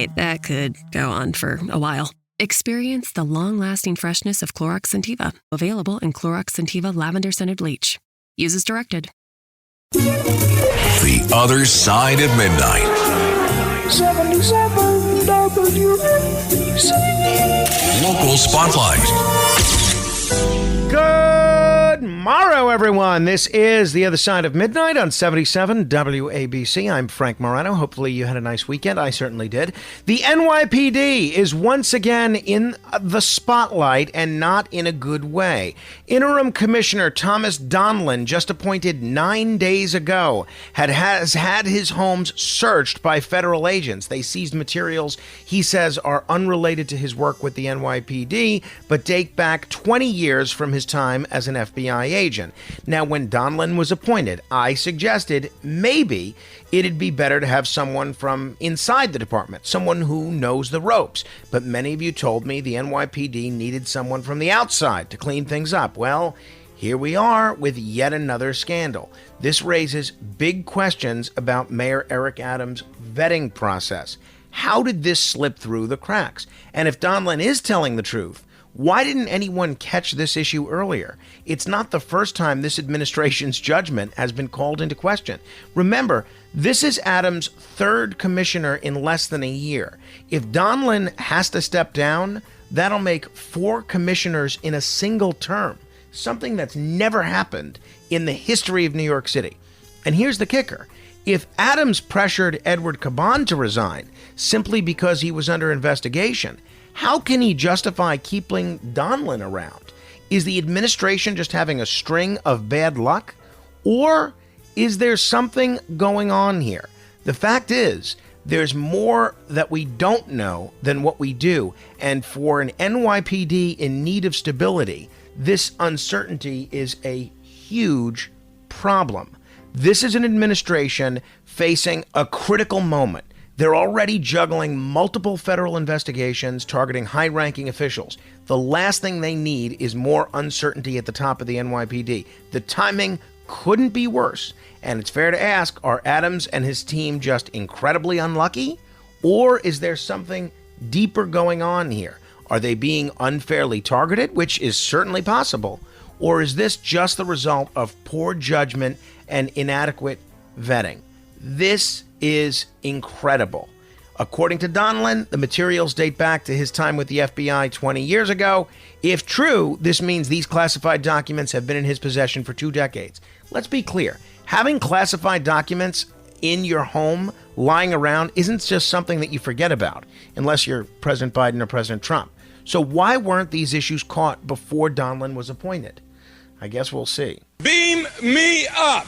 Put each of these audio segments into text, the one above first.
right, that could go on for a while. Experience the long-lasting freshness of Clorox Scentiva, available in Clorox Scentiva Lavender Scented Bleach. Use as directed. The Other Side of Midnight. 77 WABC. Local Spotlight. Good morrow, everyone. This is The Other Side of Midnight on 77 WABC. I'm Frank Morano. Hopefully you had a nice weekend. I certainly did. The NYPD is once again in the spotlight, and not in a good way. Interim Commissioner Thomas Donlon, just appointed 9 days ago, has had his homes searched by federal agents. They seized materials he says are unrelated to his work with the NYPD, but date back 20 years from his time as an FBI agent. Now, when Donlon was appointed, I suggested maybe it'd be better to have someone from inside the department, someone who knows the ropes. But many of you told me the NYPD needed someone from the outside to clean things up. Well, here we are with yet another scandal. This raises big questions about Mayor Eric Adams' vetting process. How did this slip through the cracks? And if Donlon is telling the truth, why didn't anyone catch this issue earlier? It's not the first time this administration's judgment has been called into question. Remember, this is Adams' third commissioner in less than a year. If Donlon has to step down, that'll make 4 commissioners in a single term, something that's never happened in the history of New York City. And here's the kicker. If Adams pressured Edward Caban to resign simply because he was under investigation, how can he justify keeping Donlon around? Is the administration just having a string of bad luck? Or is there something going on here? The fact is, there's more that we don't know than what we do. And for an NYPD in need of stability, this uncertainty is a huge problem. This is an administration facing a critical moment. They're already juggling multiple federal investigations targeting high-ranking officials. The last thing they need is more uncertainty at the top of the NYPD. The timing couldn't be worse. And it's fair to ask, are Adams and his team just incredibly unlucky? Or is there something deeper going on here? Are they being unfairly targeted, which is certainly possible? Or is this just the result of poor judgment and inadequate vetting? This is incredible. According to Donlon, the materials date back to his time with the FBI 20 years ago. If true, this means these classified documents have been in his possession for 2 decades. Let's be clear. Having classified documents in your home lying around isn't just something that you forget about, unless you're President Biden or President Trump. So why weren't these issues caught before Donlon was appointed? I guess we'll see. Beam me up!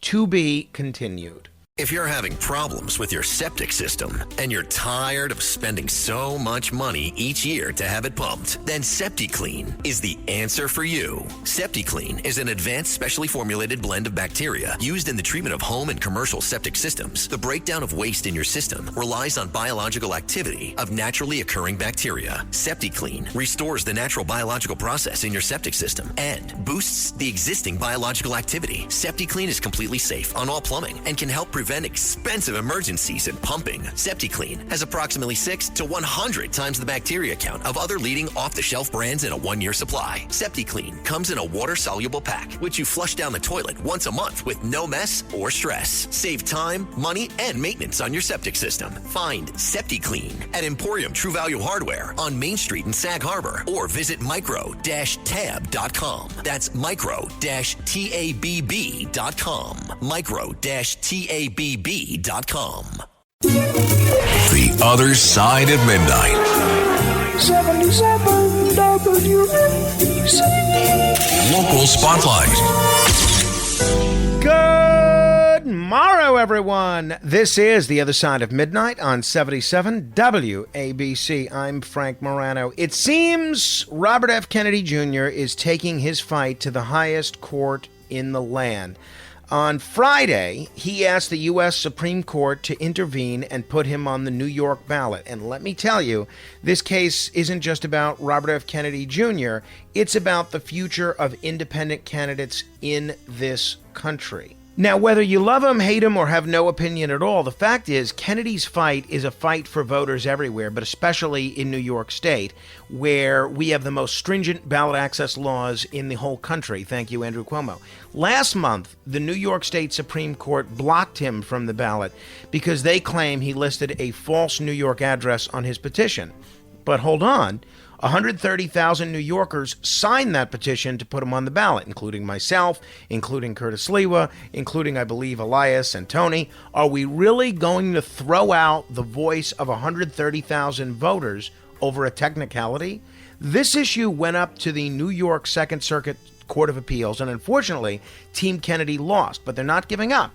To be continued. If you're having problems with your septic system and you're tired of spending so much money each year to have it pumped, then SeptiClean is the answer for you. SeptiClean is an advanced specially formulated blend of bacteria used in the treatment of home and commercial septic systems. The breakdown of waste in your system relies on biological activity of naturally occurring bacteria. SeptiClean restores the natural biological process in your septic system and boosts the existing biological activity. SeptiClean is completely safe on all plumbing and can help prevent expensive emergencies in pumping. SeptiClean has approximately 6 to 100 times the bacteria count of other leading off-the-shelf brands in a 1-year supply. SeptiClean comes in a water-soluble pack, which you flush down the toilet once a month with no mess or stress. Save time, money, and maintenance on your septic system. Find SeptiClean at Emporium True Value Hardware on Main Street in Sag Harbor, or visit micro-tab.com. That's micro-tabb.com. Micro-tabb.com. The Other Side of Midnight. 77 WABC. Local Spotlight. Good morrow, everyone. This is The Other Side of Midnight on 77 WABC. I'm Frank Morano. It seems Robert F. Kennedy Jr. is taking his fight to the highest court in the land. On Friday, he asked the U.S. Supreme Court to intervene and put him on the New York ballot. And let me tell you, this case isn't just about Robert F. Kennedy Jr., it's about the future of independent candidates in this country. Now, whether you love him, hate him, or have no opinion at all, the fact is Kennedy's fight is a fight for voters everywhere, but especially in New York State, where we have the most stringent ballot access laws in the whole country. Thank you, Andrew Cuomo. Last month, the New York State Supreme Court blocked him from the ballot because they claim he listed a false New York address on his petition. But hold on. 130,000 New Yorkers signed that petition to put him on the ballot, including myself, including Curtis Lewa, including, I believe, Elias and Tony. Are we really going to throw out the voice of 130,000 voters over a technicality? This issue went up to the New York Second Circuit Court of Appeals, and unfortunately, Team Kennedy lost, but they're not giving up.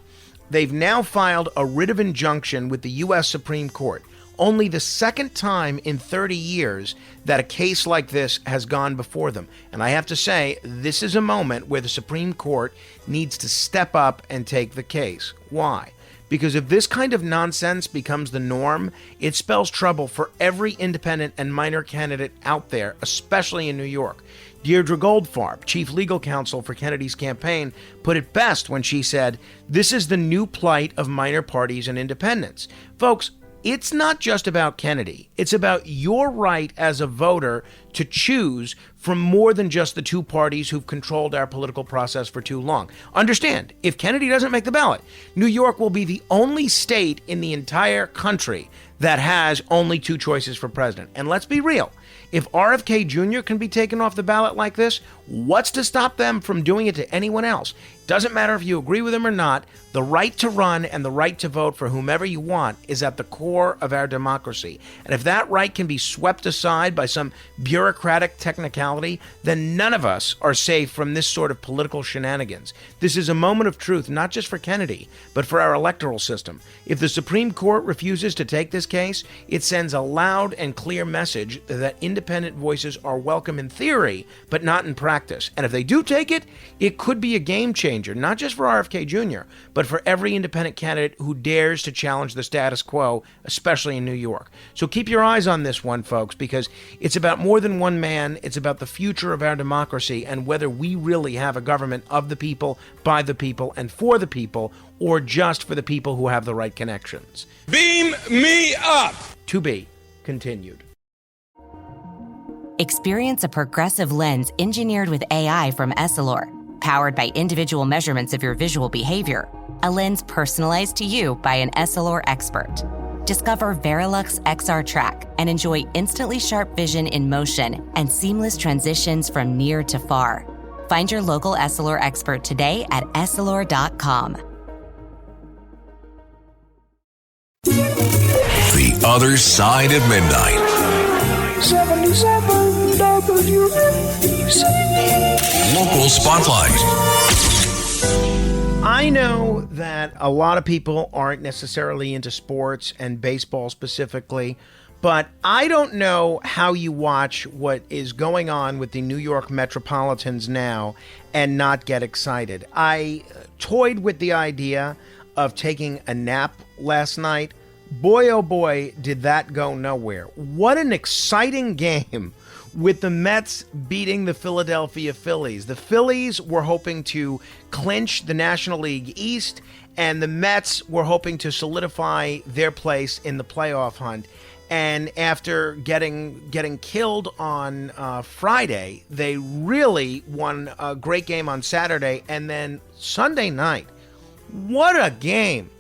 They've now filed a writ of injunction with the U.S. Supreme Court. Only the second time in 30 years that a case like this has gone before them. And I have to say, this is a moment where the Supreme Court needs to step up and take the case. Why? Because if this kind of nonsense becomes the norm, it spells trouble for every independent and minor candidate out there, especially in New York. Deirdre Goldfarb, chief legal counsel for Kennedy's campaign, put it best when she said, "This is the new plight of minor parties and independents." Folks, it's not just about Kennedy. It's about your right as a voter to choose from more than just the two parties who've controlled our political process for too long. Understand, if Kennedy doesn't make the ballot, New York will be the only state in the entire country that has only two choices for president. And let's be real. If RFK Jr. can be taken off the ballot like this, what's to stop them from doing it to anyone else? Doesn't matter if you agree with him or not, the right to run and the right to vote for whomever you want is at the core of our democracy. And if that right can be swept aside by some bureaucratic technicality, then none of us are safe from this sort of political shenanigans. This is a moment of truth, not just for Kennedy, but for our electoral system. If the Supreme Court refuses to take this case, it sends a loud and clear message that independent voices are welcome in theory, but not in practice. And if they do take it, it could be a game changer. Not just for RFK Jr., but for every independent candidate who dares to challenge the status quo, especially in New York. So keep your eyes on this one, folks, because it's about more than one man. It's about the future of our democracy and whether we really have a government of the people, by the people, and for the people, or just for the people who have the right connections. Beam me up! To be continued. Experience a progressive lens engineered with AI from Essilor. Powered by individual measurements of your visual behavior, a lens personalized to you by an Essilor expert. Discover Verilux XR Track and enjoy instantly sharp vision in motion and seamless transitions from near to far. Find your local Essilor expert today at Essilor.com. The Other Side of Midnight. 77 WABC. Local Spotlight. I know that a lot of people aren't necessarily into sports and baseball specifically, but I don't know how you watch what is going on with the New York Metropolitans now and not get excited. I toyed with the idea of taking a nap last night. Boy, oh boy, did that go nowhere. What an exciting game with the Mets beating the Philadelphia Phillies. The Phillies were hoping to clinch the National League East, and the Mets were hoping to solidify their place in the playoff hunt. And after getting killed on Friday, they really won a great game on Saturday. And then Sunday night, what a game.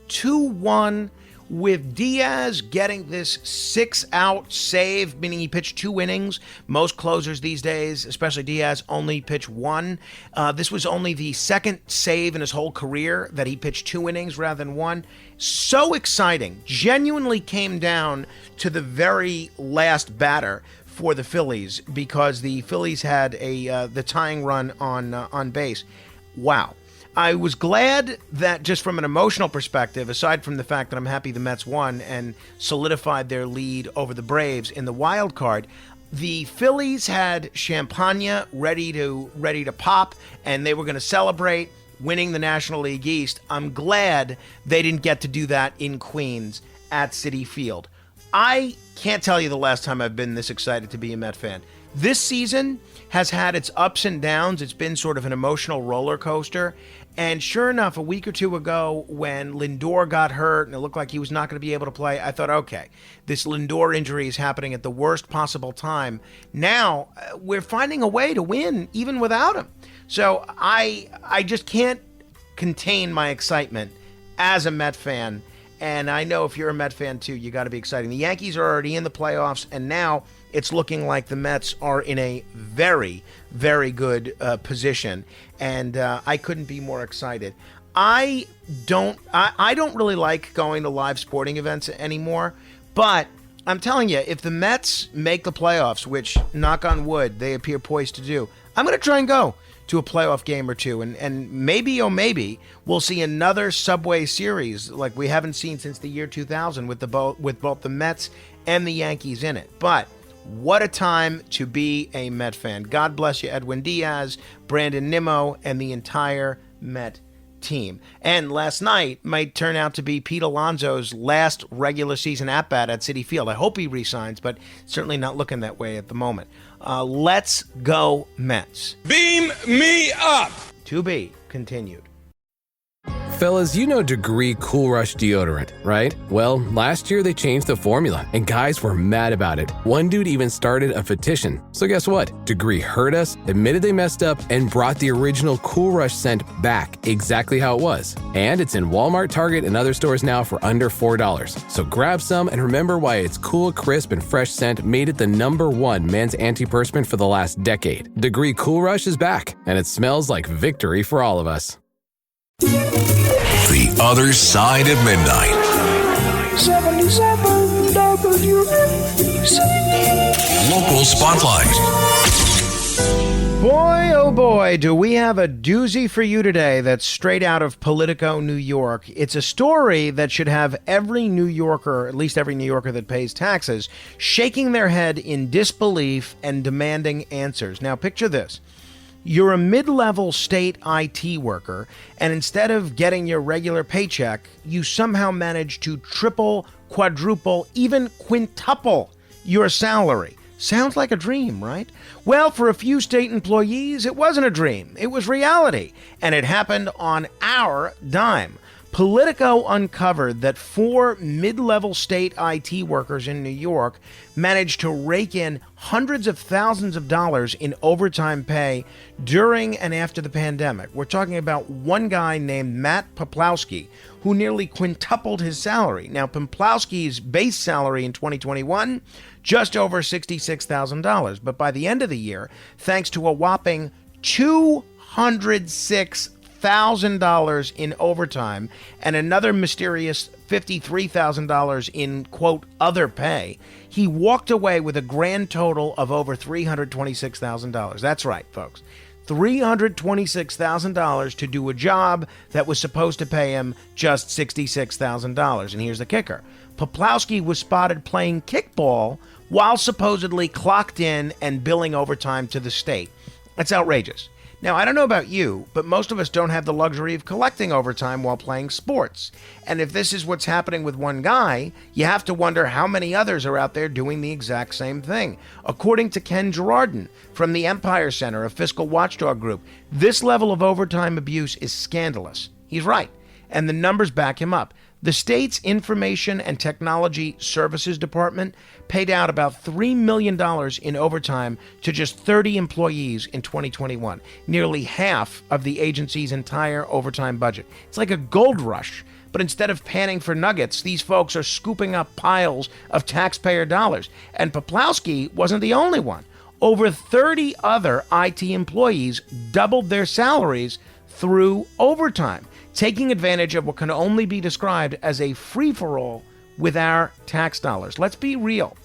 2-1. With Diaz getting this 6-out save, meaning he pitched 2 innings. Most closers these days, especially Diaz, only pitch 1. This was only the second save in his whole career that he pitched 2 innings rather than 1. So exciting. Genuinely came down to the very last batter for the Phillies because the Phillies had the tying run on base. Wow. I was glad that just from an emotional perspective, aside from the fact that I'm happy the Mets won and solidified their lead over the Braves in the wild card, the Phillies had champagne ready to pop, and they were going to celebrate winning the National League East. I'm glad they didn't get to do that in Queens at Citi Field. I can't tell you the last time I've been this excited to be a Met fan. This season has had its ups and downs. It's been sort of an emotional roller coaster. And sure enough, a week or two ago, when Lindor got hurt and it looked like he was not going to be able to play, I thought, okay, this Lindor injury is happening at the worst possible time. Now, we're finding a way to win even without him. So I just can't contain my excitement as a Met fan. And I know if you're a Met fan too, you got to be excited. The Yankees are already in the playoffs, and now it's looking like the Mets are in a very, very good position. And I couldn't be more excited. I don't really like going to live sporting events anymore, but I'm telling you, if the Mets make the playoffs, which, knock on wood, they appear poised to do, I'm going to try and go to a playoff game or two, and maybe, oh maybe, we'll see another Subway Series like we haven't seen since the year 2000 with both the Mets and the Yankees in it. But what a time to be a Met fan. God bless you, Edwin Diaz, Brandon Nimmo, and the entire Met team. And last night might turn out to be Pete Alonso's last regular season at-bat at Citi Field. I hope he resigns, but certainly not looking that way at the moment. Let's go Mets. Beam me up. To be continued. Fellas, you know Degree Cool Rush deodorant, right? Well, last year they changed the formula, and guys were mad about it. One dude even started a petition. So guess what? Degree heard us, admitted they messed up, and brought the original Cool Rush scent back exactly how it was. And it's in Walmart, Target, and other stores now for under $4. So grab some and remember why its cool, crisp, and fresh scent made it the #1 men's antiperspirant for the last decade. Degree Cool Rush is back, and it smells like victory for all of us. The Other Side of Midnight. 77 WABC. Local Spotlight. Boy, oh boy, do we have a doozy for you today that's straight out of Politico, New York. It's a story that should have every New Yorker, at least every New Yorker that pays taxes, shaking their head in disbelief and demanding answers. Now, picture this. You're a mid-level state IT worker, and instead of getting your regular paycheck, you somehow manage to triple, quadruple, even quintuple your salary. Sounds like a dream, right? Well, for a few state employees, it wasn't a dream. It was reality, and it happened on our dime. Politico uncovered that 4 mid-level state IT workers in New York managed to rake in hundreds of thousands of dollars in overtime pay during and after the pandemic. We're talking about one guy named Matt Poplawski, who nearly quintupled his salary. Now, Poplawski's base salary in 2021, just over $66,000. But by the end of the year, thanks to a whopping $206,000 in overtime and another mysterious $53,000 in, quote, other pay, he walked away with a grand total of over $326,000. That's right, folks. $326,000 to do a job that was supposed to pay him just $66,000. And here's the kicker. Poplawski was spotted playing kickball while supposedly clocked in and billing overtime to the state. That's outrageous. Now, I don't know about you, but most of us don't have the luxury of collecting overtime while playing sports. And if this is what's happening with one guy, you have to wonder how many others are out there doing the exact same thing. According to Ken Girardin from the Empire Center, a fiscal watchdog group, this level of overtime abuse is scandalous. He's right, and the numbers back him up. The state's Information and Technology Services Department paid out about $3 million in overtime to just 30 employees in 2021, nearly half of the agency's entire overtime budget. It's like a gold rush, but instead of panning for nuggets, these folks are scooping up piles of taxpayer dollars. And Poplawski wasn't the only one. Over 30 other IT employees doubled their salaries through overtime, taking advantage of what can only be described as a free-for-all with our tax dollars. Let's be real.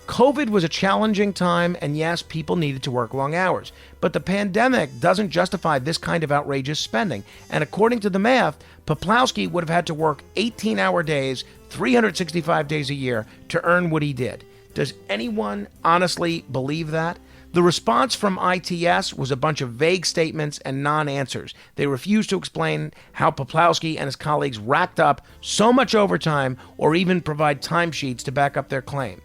COVID was a challenging time, and yes, people needed to work long hours. But the pandemic doesn't justify this kind of outrageous spending. And according to the math, Poplawski would have had to work 18-hour days, 365 days a year to earn what he did. Does anyone honestly believe that? The response from ITS was a bunch of vague statements and non-answers. They refused to explain how Poplawski and his colleagues racked up so much overtime or even provide timesheets to back up their claim.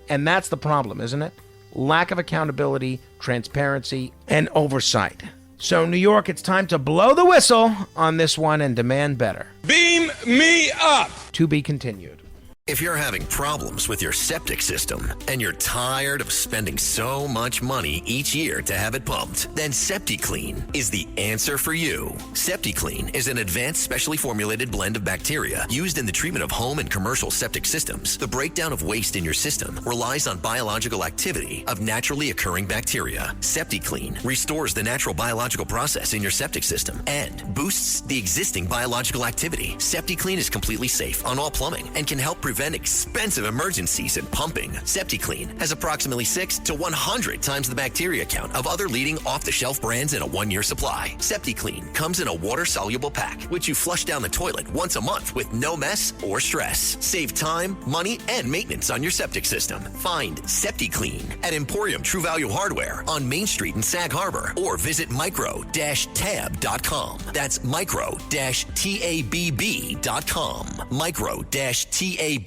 And that's the problem, isn't it? Lack of accountability, transparency, and oversight. So, New York, it's time to blow the whistle on this one and demand better. Beam me up. To be continued. If you're having problems with your septic system and you're tired of spending so much money each year to have it pumped, then SeptiClean is the answer for you. SeptiClean is an advanced specially formulated blend of bacteria used in the treatment of home and commercial septic systems. The breakdown of waste in your system relies on biological activity of naturally occurring bacteria. SeptiClean restores the natural biological process in your septic system and boosts the existing biological activity. SeptiClean is completely safe on all plumbing and can help prevent expensive emergencies in pumping. SeptiClean has approximately 6 to 100 times the bacteria count of other leading off-the-shelf brands in a 1-year supply. SeptiClean comes in a water-soluble pack, which you flush down the toilet once a month with no mess or stress. Save time, money, and maintenance on your septic system. Find SeptiClean at Emporium True Value Hardware on Main Street in Sag Harbor or visit micro-tab.com. That's micro-tabb.com. Micro-tabb.com.